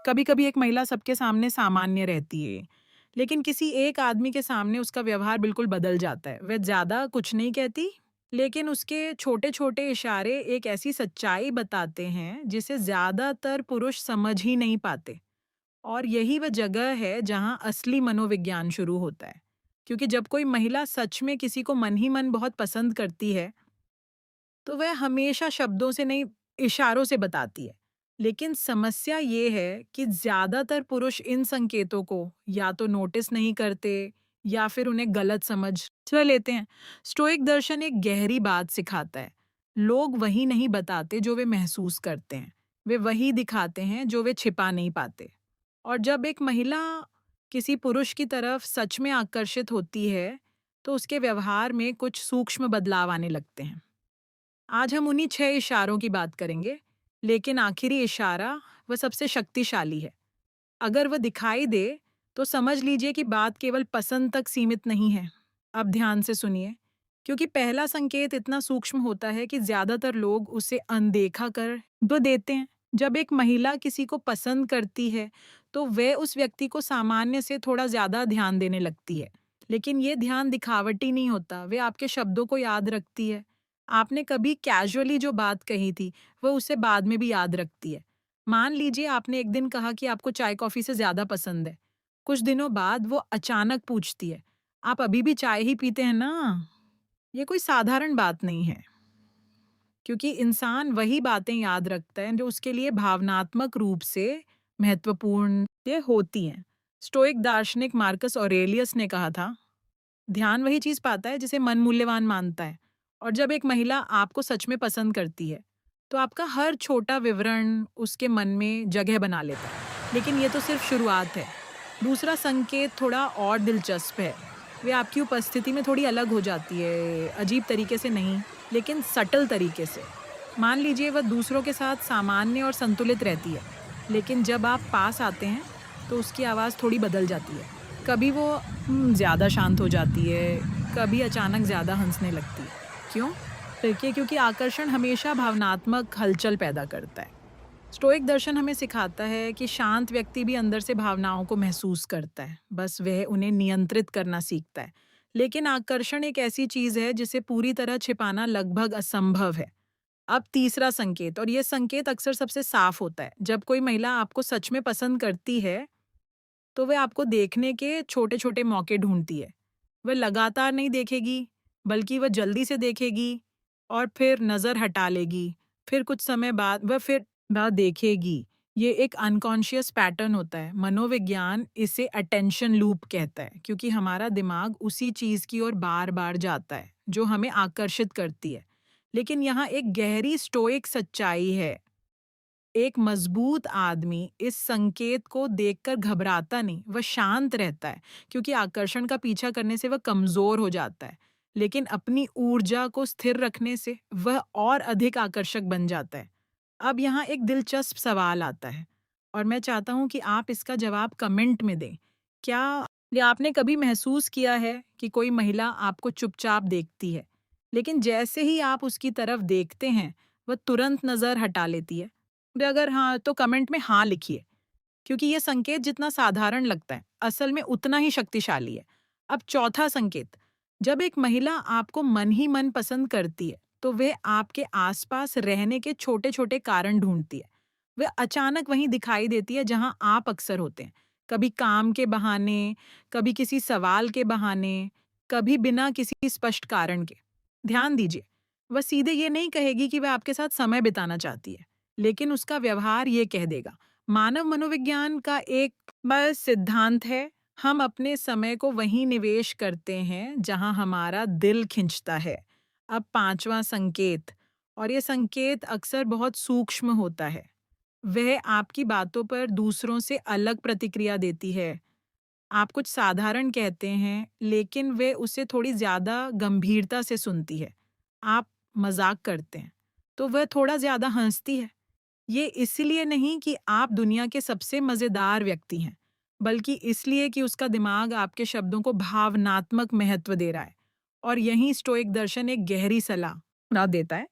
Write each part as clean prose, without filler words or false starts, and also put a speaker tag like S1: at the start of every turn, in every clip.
S1: कभी कभी एक महिला सबके सामने सामान्य रहती है, लेकिन किसी एक आदमी के सामने उसका व्यवहार बिल्कुल बदल जाता है। वह ज्यादा कुछ नहीं कहती, लेकिन उसके छोटे छोटे इशारे एक ऐसी सच्चाई बताते हैं जिसे ज्यादातर पुरुष समझ ही नहीं पाते। और यही वह जगह है जहां असली मनोविज्ञान शुरू होता है। क्योंकि जब कोई महिला सच में किसी को मन ही मन बहुत पसंद करती है, तो वह हमेशा शब्दों से नहीं, इशारों से बताती है। लेकिन समस्या ये है कि ज्यादातर पुरुष इन संकेतों को या तो नोटिस नहीं करते या फिर उन्हें गलत समझ लेते हैं। स्टोइक दर्शन एक गहरी बात सिखाता है। लोग वही नहीं बताते जो वे महसूस करते हैं, वे वही दिखाते हैं जो वे छिपा नहीं पाते। और जब एक महिला किसी पुरुष की तरफ सच में आकर्षित होती है, तो उसके व्यवहार में कुछ सूक्ष्म बदलाव आने लगते हैं। आज हम उन्हीं 6 इशारों की बात करेंगे, लेकिन आखिरी इशारा वह सबसे शक्तिशाली है। अगर वह दिखाई दे, तो समझ लीजिए कि बात केवल पसंद तक सीमित नहीं है। अब ध्यान से सुनिए, क्योंकि पहला संकेत इतना सूक्ष्म होता है कि ज्यादातर लोग उसे अनदेखा कर तो देते हैं। जब एक महिला किसी को पसंद करती है, तो वह उस व्यक्ति को सामान्य से थोड़ा ज्यादा ध्यान देने लगती है। लेकिन ये ध्यान दिखावटी नहीं होता, वे आपके शब्दों को याद रखती है। आपने कभी कैजुअली जो बात कही थी, वह उसे बाद में भी याद रखती है। मान लीजिए आपने एक दिन कहा कि आपको चाय कॉफी से ज्यादा पसंद है। कुछ दिनों बाद वो अचानक पूछती है, आप अभी भी चाय ही पीते हैं ना? ये कोई साधारण बात नहीं है, क्योंकि इंसान वही बातें याद रखता है जो उसके लिए भावनात्मक रूप से महत्वपूर्ण ये होती हैं। स्टोइक दार्शनिक मार्कस ऑरेलियस ने कहा था, ध्यान वही चीज पाता है जिसे मन मूल्यवान मानता है। और जब एक महिला आपको सच में पसंद करती है, तो आपका हर छोटा विवरण उसके मन में जगह बना लेता है। लेकिन ये तो सिर्फ शुरुआत है। दूसरा संकेत थोड़ा और दिलचस्प है। वे आपकी उपस्थिति में थोड़ी अलग हो जाती है, अजीब तरीके से नहीं, लेकिन सटल तरीके से। मान लीजिए वह दूसरों के साथ सामान्य और संतुलित रहती है, लेकिन जब आप पास आते हैं, तो उसकी आवाज़ थोड़ी बदल जाती है। कभी वो ज़्यादा शांत हो जाती है, कभी अचानक ज़्यादा हंसने लगती है। क्यों? देखिए, क्योंकि आकर्षण हमेशा भावनात्मक हलचल पैदा करता है। स्टोइक दर्शन हमें सिखाता है कि शांत व्यक्ति भी अंदर से भावनाओं को महसूस करता है, बस वह उन्हें नियंत्रित करना सीखता है। लेकिन आकर्षण एक ऐसी चीज है जिसे पूरी तरह छिपाना लगभग असंभव है। अब तीसरा संकेत, और यह संकेत अक्सर सबसे साफ होता है। जब कोई महिला आपको सच में पसंद करती है, तो वह आपको देखने के छोटे छोटे मौके ढूंढती है। वह लगातार नहीं देखेगी, बल्कि वह जल्दी से देखेगी और फिर नज़र हटा लेगी। फिर कुछ समय बाद वह फिर देखेगी। ये एक अनकॉन्शियस पैटर्न होता है। मनोविज्ञान इसे अटेंशन लूप कहता है, क्योंकि हमारा दिमाग उसी चीज़ की ओर बार-बार जाता है, जो हमें आकर्षित करती है। लेकिन यहाँ एक गहरी स्टोइक सच्चाई है। एक मजबूत आदमी इस संकेत को देखकर घबराता नहीं, वह शांत रहता है, क्योंकि आकर्षण का पीछा करने से वह कमजोर हो जाता है। लेकिन अपनी ऊर्जा को स्थिर रखने से वह और अधिक आकर्षक बन जाता है। अब यहाँ एक दिलचस्प सवाल आता है, और मैं चाहता हूँ कि आप इसका जवाब कमेंट में दें। क्या या आपने कभी महसूस किया है कि कोई महिला आपको चुपचाप देखती है, लेकिन जैसे ही आप उसकी तरफ देखते हैं, वह तुरंत नजर हटा लेती है? और अगर हाँ, तो कमेंट में हाँ लिखिए, क्योंकि ये संकेत जितना साधारण लगता है, असल में उतना ही शक्तिशाली है। अब चौथा संकेत, जब एक महिला आपको मन ही मन पसंद करती है, तो वह आपके आसपास रहने के छोटे-छोटे कारण ढूंढती है। वह अचानक वहीं दिखाई देती है जहां आप अक्सर होते हैं। कभी काम के बहाने, कभी किसी सवाल के बहाने, कभी बिना किसी स्पष्ट कारण के। ध्यान दीजिए, वह सीधे ये नहीं कहेगी कि वह आपके साथ समय बिताना चाहती है, लेकिन उसका व्यवहार ये कह देगा। मानव मनोविज्ञान का एक बस सिद्धांत है, हम अपने समय को वहीं निवेश करते हैं जहां हमारा दिल खिंचता है। अब पांचवा संकेत, और ये संकेत अक्सर बहुत सूक्ष्म होता है। वह आपकी बातों पर दूसरों से अलग प्रतिक्रिया देती है। आप कुछ साधारण कहते हैं, लेकिन वे उसे थोड़ी ज्यादा गंभीरता से सुनती है। आप मजाक करते हैं, तो वह थोड़ा ज्यादा हंसती है। ये इसलिए नहीं कि आप दुनिया के सबसे मजेदार व्यक्ति हैं, बल्कि इसलिए कि उसका दिमाग आपके शब्दों को भावनात्मक महत्व दे रहा है। और यहीं स्टोइक दर्शन एक गहरी सलाह देता है।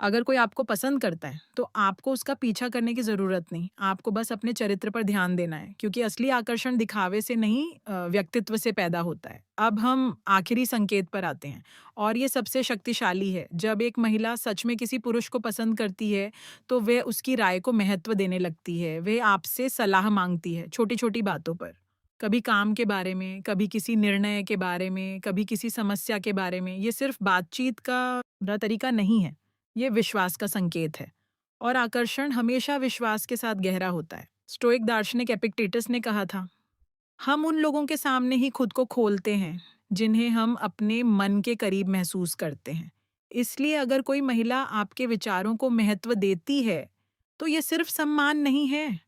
S1: अगर कोई आपको पसंद करता है, तो आपको उसका पीछा करने की ज़रूरत नहीं। आपको बस अपने चरित्र पर ध्यान देना है, क्योंकि असली आकर्षण दिखावे से नहीं व्यक्तित्व से पैदा होता है। अब हम आखिरी संकेत पर आते हैं और ये सबसे शक्तिशाली है। जब एक महिला सच में किसी पुरुष को पसंद करती है, तो वह उसकी राय को महत्व देने लगती है। वह आपसे सलाह माँगती है, छोटी-छोटी बातों पर। कभी काम के बारे में, कभी किसी निर्णय के बारे में, कभी किसी समस्या के बारे में। ये सिर्फ़ बातचीत का तरीका नहीं है। ये विश्वास का संकेत है और आकर्षण हमेशा विश्वास के साथ गहरा होता है। स्टोइक दार्शनिक एपिक्टेटस ने कहा था, हम उन लोगों के सामने ही खुद को खोलते हैं जिन्हें हम अपने मन के करीब महसूस करते हैं। इसलिए अगर कोई महिला आपके विचारों को महत्व देती है, तो ये सिर्फ सम्मान नहीं है,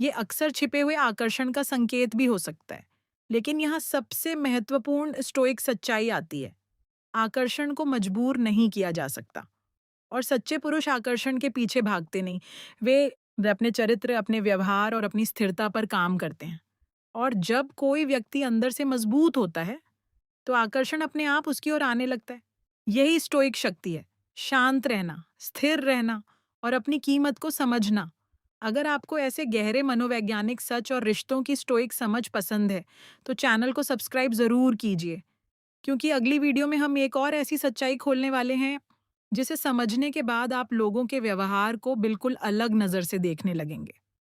S1: ये अक्सर छिपे हुए आकर्षण का संकेत भी हो सकता है। लेकिन यहाँ सबसे महत्वपूर्ण स्टोइक सच्चाई आती है, आकर्षण को मजबूर नहीं किया जा सकता। और सच्चे पुरुष आकर्षण के पीछे भागते नहीं। वे अपने चरित्र, अपने व्यवहार और अपनी स्थिरता पर काम करते हैं। और जब कोई व्यक्ति अंदर से मजबूत होता है, तो आकर्षण अपने आप उसकी ओर आने लगता है। यही स्टोइक शक्ति है, शांत रहना, स्थिर रहना और अपनी कीमत को समझना। अगर आपको ऐसे गहरे मनोवैज्ञानिक सच और रिश्तों की स्टोइक समझ पसंद है, तो चैनल को सब्सक्राइब ज़रूर कीजिए, क्योंकि अगली वीडियो में हम एक और ऐसी सच्चाई खोलने वाले हैं जिसे समझने के बाद आप लोगों के व्यवहार को बिल्कुल अलग नज़र से देखने लगेंगे।